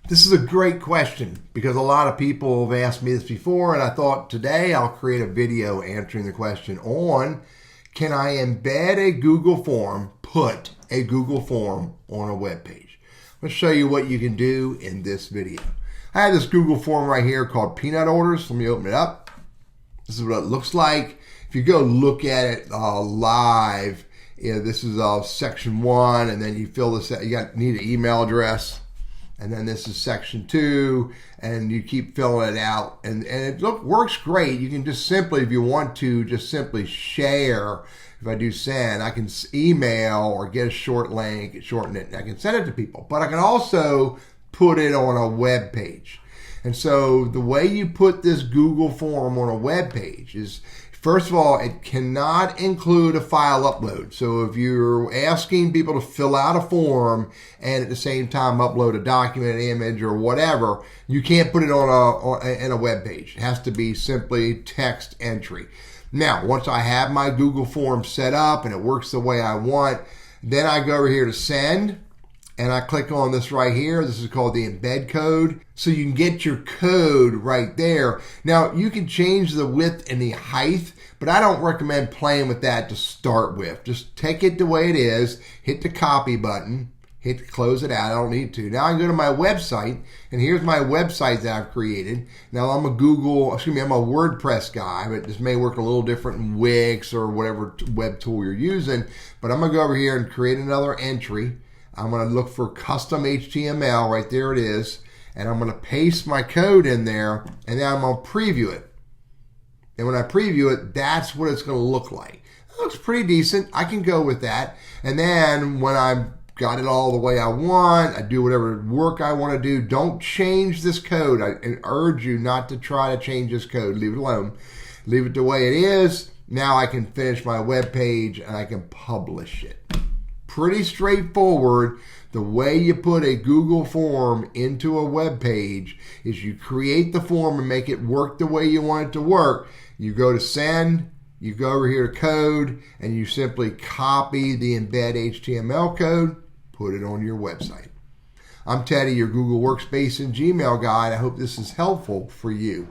This is a great question because a lot of people have asked me this before, and I thought today I'll create a video answering the question on, can I embed a Google form, put a Google form on a web page? Let's show you what you can do in this video. I have this Google form right here called Peanut Orders. Let me open it up. This is what it looks like. If you go look at it live, this is section 1, and then you fill this out. You need an email address. And then this is section 2, and you keep filling it out. And it works great. You can just simply, if you want to, just simply share. If I do send, I can email or get a short link, shorten it, and I can send it to people. But I can also put it on a web page. And so the way you put this Google form on a web page is, first of all, it cannot include a file upload. So if you're asking people to fill out a form and at the same time upload a document, an image, or whatever, you can't put it in a web page. It has to be simply text entry. Now, once I have my Google form set up and it works the way I want, then I go over here to send. And I click on this right here. This is called the embed code. So you can get your code right there. Now you can change the width and the height, but I don't recommend playing with that to start with. Just take it the way it is, hit the copy button, hit close it out. I don't need to. Now I go to my website, and here's my website that I've created. Now I'm a WordPress guy, but this may work a little different in Wix or whatever web tool you're using. But I'm gonna go over here and create another entry. I'm going to look for custom HTML, right there it is, and I'm going to paste my code in there, and then I'm going to preview it. And when I preview it, that's what it's going to look like. It looks pretty decent. I can go with that. And then when I've got it all the way I want, I do whatever work I want to do. Don't change this code. I urge you not to try to change this code. Leave it alone. Leave it the way it is. Now I can finish my web page and I can publish it. Pretty straightforward. The way you put a Google form into a web page is you create the form and make it work the way you want it to work. You go to send, you go over here to code, and you simply copy the embed HTML code, put it on your website. I'm Teddy, your Google Workspace and Gmail guide. I hope this is helpful for you.